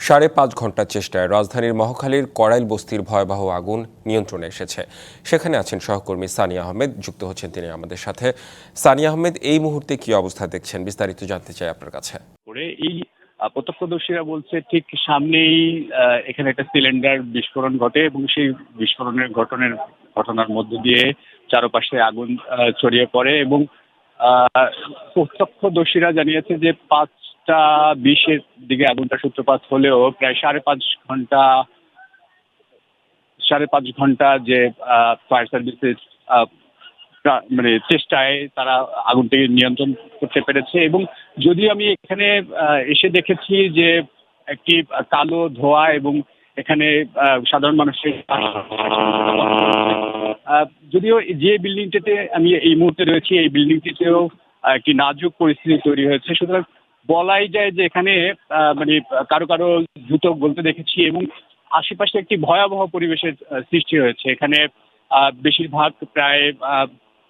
5.5 ঘন্টার চেষ্টায় রাজধানীর মহাখালীর কড়াইল বস্তির ভয়াবহ আগুন নিয়ন্ত্রণে এসেছে। সেখানে আছেন সহকর্মী সানিয়া আহমেদ, যুক্ত হচ্ছেন তিনি আমাদের সাথে। সানিয়া আহমেদ, এই মুহূর্তে কি অবস্থা দেখছেন, বিস্তারিত জানতে চাই আপনার কাছে। এই প্রত্যক্ষদর্শীরা বলছে ঠিক সামনেই এখানে একটা সিলিন্ডার বিস্ফোরণ ঘটে এবং সেই বিস্ফোরণের ঘটনার মধ্য দিয়ে চারপাশে আগুন ছড়িয়ে পড়ে এবং প্রত্যক্ষদর্শীরা জানিয়েছে যে 5টা 20-এর দিকে আগুনটা সূত্রপাত হলেও প্রায় 5.5 ঘন্টা যে ফায়ার সার্ভিসের মানে চেষ্টায় তারা আগুনটিকে নিয়ন্ত্রণ করতে পেরেছে। এবং যদিও আমি এখানে এসে দেখেছি যে একটি কালো ধোঁয়া এবং এখানে সাধারণ মানুষের যদিও যে বিল্ডিংটিতে আমি এই মুহূর্তে রয়েছি এই বিল্ডিংটিতেও একটি নাজুক পরিস্থিতি তৈরি হয়েছে। সুতরাং বলাই যায় যে এখানে মানে কারো কারো জুতো গলতে দেখেছি এবং আশেপাশে একটি ভয়াবহ পরিবেশের সৃষ্টি হয়েছে। এখানে বেশিরভাগ প্রায়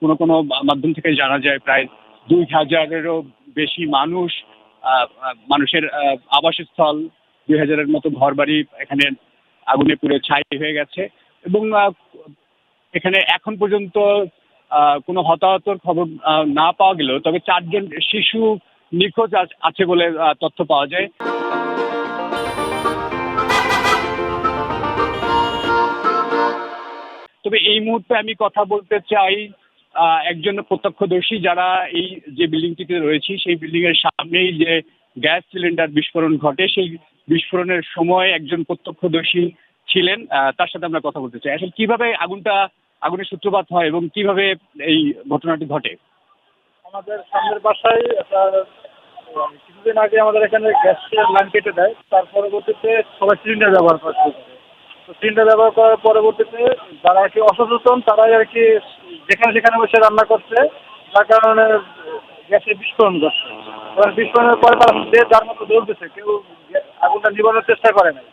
কোনো কোনো মাধ্যম থেকে জানা যায় প্রায় 2000-এরও বেশি মানুষের আবাসস্থল, 2000-এর মতো ঘরবাড়ি এখানে আগুনে পুড়ে ছাই হয়ে গেছে। এবং এখানে এখন পর্যন্ত কোনো হতাহতর খবর না পাওয়া গেলেও তবে 4 জন শিশু নিখোঁজ আছে বলে তথ্য পাওয়া যায়। তবে এই মুহূর্তে আমি কথা বলতে চাই একজন প্রত্যক্ষদর্শী যারা এই যে বিল্ডিংটিতে রয়েছে সেই বিল্ডিং এর সামনেই যে গ্যাস সিলিন্ডার বিস্ফোরণ ঘটে সেই বিস্ফোরণের সময় একজন প্রত্যক্ষদর্শী ছিলেন। তার সাথে আমরা কথা বলতে চাই। আসলে কিভাবে আগুনের সূত্রপাত হয় এবং কিভাবে এই ঘটনাটি ঘটে। আমাদের সামনের বাসায় কিছুদিন আগে আমাদের এখানে গ্যাসের লাইন কেটে দেয়। তার পরবর্তীতে সবাই সিলিন্ডার ব্যবহার করে। তো সিলিন্ডার ব্যবহার করার পরবর্তীতে যারা আর কি অসচেতন তারাই আর কি যেখানে বসে রান্না করছে, যার কারণে গ্যাসের বিস্ফোরণ ঘটছে। এবার বিস্ফোরণের পরে তারা যে যার মতো দৌড়তেছে, কেউ আগুনটা নিবানোর চেষ্টা করে নাই।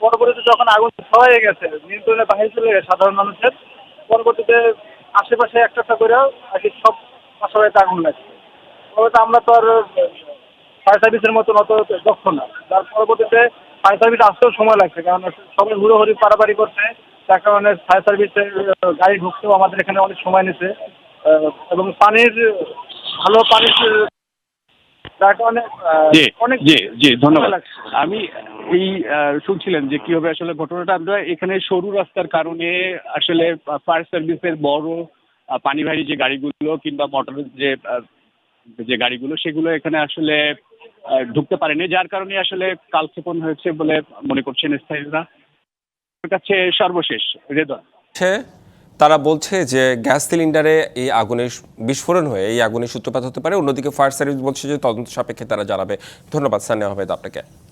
পরবর্তীতে যখন আগুন ছড়িয়ে গেছে, নিয়ন্ত্রণের বাইরে চলে গেছে সাধারণ মানুষের, পরবর্তীতে আশেপাশে একটা করে আর কি সব বাসাবাড়িতে আগুন লাগছে। তবে আমরা তো আর ফায়ার সার্ভিসের মতন অত দক্ষ না, যার পরবর্তীতে ফায়ার সার্ভিস আসতেও সময় লাগছে, কারণ সবাই হুড়োহুড়ি পারাপারি করছে। যার কারণে ফায়ার সার্ভিসের গাড়ি ঢুকতেও আমাদের এখানে অনেক সময় নিচ্ছে এবং ভালো পানির যার কারণে অনেক জি ধন্যবাদ। আমি এই শুনছিলেন যে কিভাবে আসলে ঘটনাটা আমরা এখানে সরু রাস্তার কারণে আসলে ফায়ার সার্ভিসের বড় পানিবাহী যে গাড়িগুলো কিংবা মোটরের যে গাড়িগুলো সেগুলো এখানে আসলে ঢুকতে পারেনি, যার কারণে আসলে কালক্ষেপণ হয়েছে বলে মনে করছেন স্থায়ীরা। কাছে সর্বশেষ রেদওয়ান, তারা বলছে যে গ্যাস সিলিন্ডারে এই আগুনের বিস্ফোরণ হয়ে এই আগুনের সূত্রপাত হতে পারে। অন্যদিকে ফায়ার সার্ভিস বলছে যে তদন্ত সাপেক্ষে তারা জানাবে। ধন্যবাদ সানিয়া আহমেদ আপনাকে।